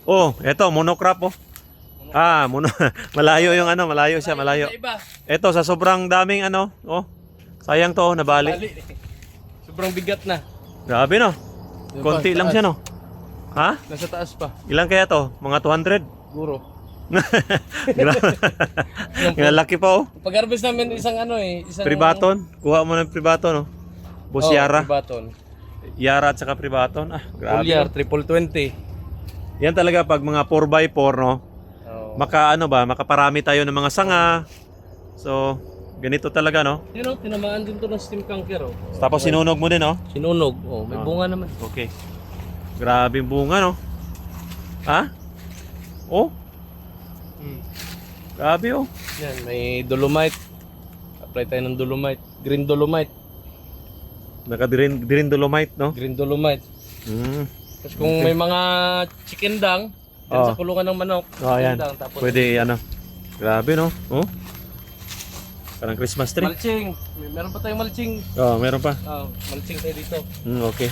Oh, eto monocrop oh. Malayo yung ano, malayo siya, malayo. Iba. Eto sa sobrang daming ano, oh. Sayang to, oh, nabali. Bali. Sobrang bigat na. Grabe no. Yung Konti pa, lang taas. siya no. Ha? Nasa taas pa. Ilan kaya to? Mga 200? Guro. Grabe. Ang laki pa oh. Pag-harvest namin isang ano eh. Isang... Pribaton. Kuha mo ng pribaton oh. Boss Oh, Yara. Pribaton. Yara at saka pribaton. Ah, grabe. Foliar, No? triple 20. Yan talaga pag mga 4x4 no. Oh. Makaparami tayo ng mga sanga. So, ganito talaga no. Yun o, tinamaan din to ng steam canker oh. Tapos sinunog mo din no. Sinunog. Oh, may Ah. bunga naman. Okay. Grabe yung bunga no. Ha? Oh, grabe oh. Yan, may dolomite. Apply tayo ng dolomite. Green dolomite. Naka-green dolomite no. Green dolomite. Mm. Tapos kung may mga chicken dang, yan Oh. sa kulungan ng manok. Oh, chicken yan. dang, tapos Pwede ano. Grabe no. Oh. Parang Christmas tree. malching. Meron pa tayong malching. Oh, meron pa. Oh, malching tayo dito. Okay.